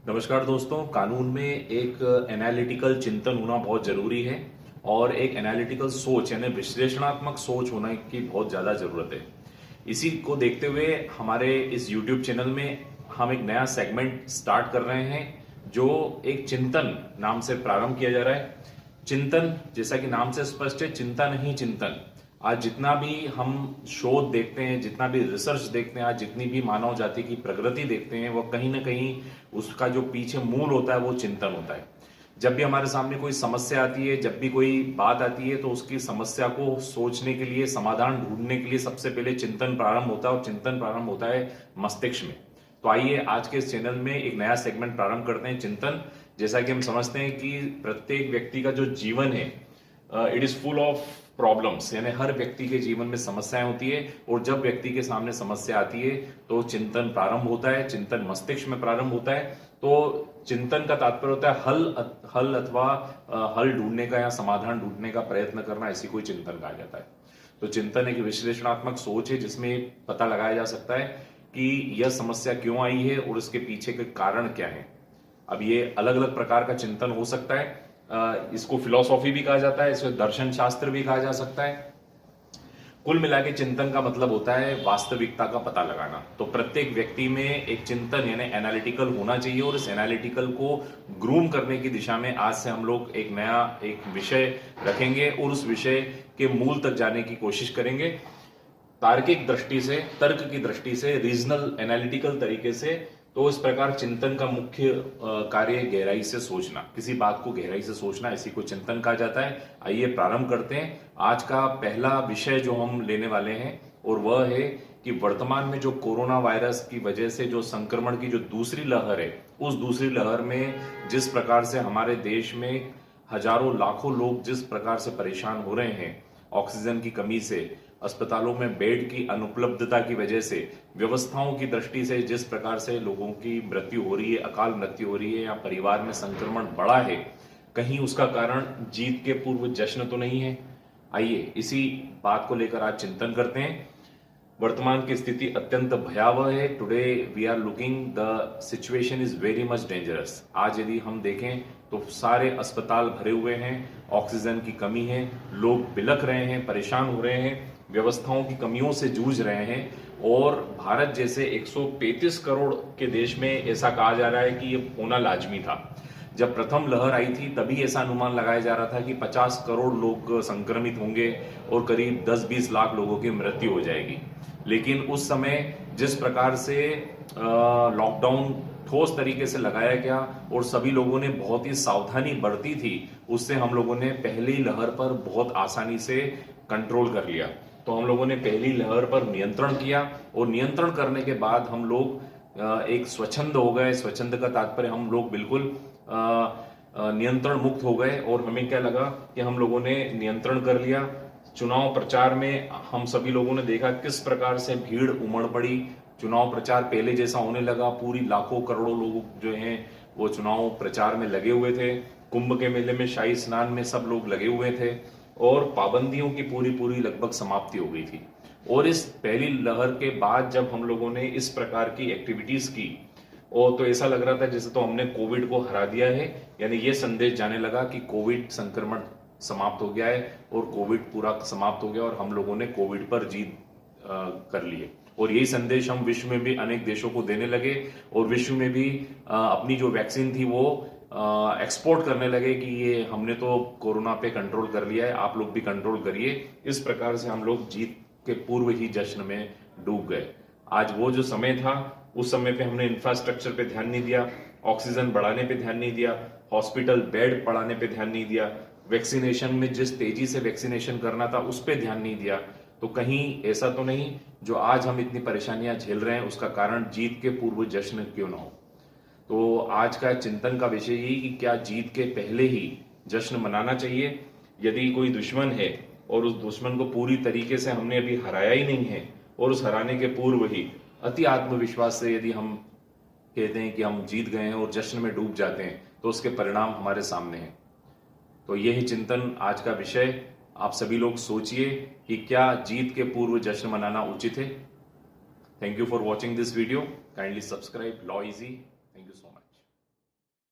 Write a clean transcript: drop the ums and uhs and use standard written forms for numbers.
नमस्कार दोस्तों। कानून में एक एनालिटिकल चिंतन होना बहुत जरूरी है और एक एनालिटिकल सोच यानी विश्लेषणात्मक सोच होने की बहुत ज्यादा जरूरत है। इसी को देखते हुए हमारे इस YouTube चैनल में हम एक नया सेगमेंट स्टार्ट कर रहे हैं जो एक चिंतन नाम से प्रारंभ किया जा रहा है। चिंतन जैसा कि नाम से स्पष्ट है, चिंता नहीं चिंतन। आज जितना भी हम शोध देखते हैं, जितना भी रिसर्च देखते हैं, आज जितनी भी मानव जाति की प्रगति देखते हैं, वो कहीं ना कहीं उसका जो पीछे मूल होता है वो चिंतन होता है। जब भी हमारे सामने कोई समस्या आती है, जब भी कोई बात आती है, तो उसकी समस्या को सोचने के लिए, समाधान ढूंढने के लिए सबसे पहले चिंतन प्रारंभ होता है और चिंतन प्रारंभ होता है मस्तिष्क में। तो आइए आज के इस चैनल में एक नया सेगमेंट प्रारंभ करते हैं, चिंतन। जैसा कि हम समझते हैं कि प्रत्येक व्यक्ति का जो जीवन है it is full of problems, यानी हर व्यक्ति के जीवन में समस्याएं होती है और जब व्यक्ति के सामने समस्या आती है तो चिंतन प्रारंभ होता है, चिंतन मस्तिष्क में प्रारंभ होता है। तो चिंतन का तात्पर्य होता है हल अथवा हल ढूंढने का या समाधान ढूंढने का प्रयत्न करना, इसी को चिंतन कहा जाता है। तो चिंतन एक विश्लेषणात्मक सोच है जिसमें पता लगाया जा सकता है कि यह समस्या क्यों आई है और इसके पीछे के कारण क्या है। अब ये अलग अलग प्रकार का चिंतन हो सकता है। इसको फिलॉसफी भी कहा जाता है, इसको दर्शन शास्त्र भी कहा जा सकता है। कुल मिला के चिंतन का मतलब होता है वास्तविकता का पता लगाना। तो प्रत्येक व्यक्ति में एक चिंतन यानी एनालिटिकल होना चाहिए और इस एनालिटिकल को ग्रूम करने की दिशा में आज से हम लोग एक विषय रखेंगे और उस विषय के मूल तक जाने की कोशिश करेंगे। तार्किक दृष्टि से, तर्क की दृष्टि से, रीजनल एनालिटिकल तरीके से। तो इस प्रकार चिंतन का मुख्य कार्य गहराई से सोचना, किसी बात को गहराई से सोचना, इसी को चिंतन कहा जाता है। आइए प्रारंभ करते हैं। आज का पहला विषय जो हम लेने वाले हैं और वह है कि वर्तमान में जो कोरोना वायरस की वजह से जो संक्रमण की जो दूसरी लहर है, उस दूसरी लहर में जिस प्रकार से हमारे देश में हजारों लाखों लोग जिस प्रकार से परेशान हो रहे हैं, ऑक्सीजन की कमी से, अस्पतालों में बेड की अनुपलब्धता की वजह से, व्यवस्थाओं की दृष्टि से जिस प्रकार से लोगों की मृत्यु हो रही है, अकाल मृत्यु हो रही है या परिवार में संक्रमण बढ़ा है, कहीं उसका कारण जीत के पूर्व जश्न तो नहीं है। आइए इसी बात को लेकर आज चिंतन करते हैं। वर्तमान की स्थिति अत्यंत भयावह है। Today we are looking the situation is very much dangerous. आज यदि हम देखें तो सारे अस्पताल भरे हुए हैं, ऑक्सीजन की कमी है, लोग बिलख रहे हैं, परेशान हो रहे हैं, व्यवस्थाओं की कमियों से जूझ रहे हैं। और भारत जैसे 135 करोड़ के देश में ऐसा कहा जा रहा है कि ये होना लाजमी था। जब प्रथम लहर आई थी तभी ऐसा अनुमान लगाया जा रहा था कि 50 करोड़ लोग संक्रमित होंगे और करीब 10-20 लाख लोगों की मृत्यु हो जाएगी। लेकिन उस समय जिस प्रकार से लॉकडाउन ठोस तरीके से लगाया गया और सभी लोगों ने बहुत ही सावधानी बरती थी, उससे हम लोगों ने पहली लहर पर बहुत आसानी से कंट्रोल कर लिया। तो हम लोगों ने पहली लहर पर नियंत्रण किया और नियंत्रण करने के बाद हम लोग एक स्वच्छंद हो गए। स्वच्छंद का तात्पर्य हम लोग बिल्कुल नियंत्रण मुक्त हो गए। और हमें क्या लगा कि हम लोगों ने नियंत्रण कर लिया। चुनाव प्रचार में हम सभी लोगों ने देखा किस प्रकार से भीड़ उमड़ पड़ी। चुनाव प्रचार पहले जैसा होने लगा। पूरी लाखों करोड़ों लोग जो हैं वो चुनाव प्रचार में लगे हुए थे। कुंभ के मेले में, शाही स्नान में सब लोग लगे हुए थे और पाबंदियों की पूरी लगभग समाप्ति हो गई थी। और इस पहली लहर के बाद जब हम लोगों ने इस प्रकार की एक्टिविटीज की और तो ऐसा लग रहा था जैसे तो हमने कोविड को हरा दिया है, यानी ये संदेश जाने लगा कि कोविड संक्रमण समाप्त हो गया है और कोविड पूरा समाप्त हो गया और हम लोगों ने कोविड पर जीत कर ली है। और यही संदेश हम विश्व में भी अनेक देशों को देने लगे और विश्व में भी अपनी जो वैक्सीन थी वो एक्सपोर्ट करने लगे कि ये हमने तो कोरोना पे कंट्रोल कर लिया है, आप लोग भी कंट्रोल करिए। इस प्रकार से हम लोग जीत के पूर्व ही जश्न में डूब गए। आज वो जो समय था, उस समय पे हमने इंफ्रास्ट्रक्चर पे ध्यान नहीं दिया, ऑक्सीजन बढ़ाने पे ध्यान नहीं दिया, हॉस्पिटल बेड बढ़ाने पे ध्यान नहीं दिया, वैक्सीनेशन में जिस तेजी से वैक्सीनेशन करना था उस पर ध्यान नहीं दिया। तो कहीं ऐसा तो नहीं जो आज हम इतनी परेशानियां झेल रहे हैं उसका कारण जीत के पूर्व जश्न क्यों ना हो। तो आज का चिंतन का विषय यही कि क्या जीत के पहले ही जश्न मनाना चाहिए। यदि कोई दुश्मन है और उस दुश्मन को पूरी तरीके से हमने अभी हराया ही नहीं है और उस हराने के पूर्व ही अति आत्मविश्वास से यदि हम कहते हैं कि हम जीत गए हैं और जश्न में डूब जाते हैं तो उसके परिणाम हमारे सामने हैं। तो यही चिंतन आज का विषय। आप सभी लोग सोचिए कि क्या जीत के पूर्व जश्न मनाना उचित है। Thank you for watching this video. Kindly subscribe law easy.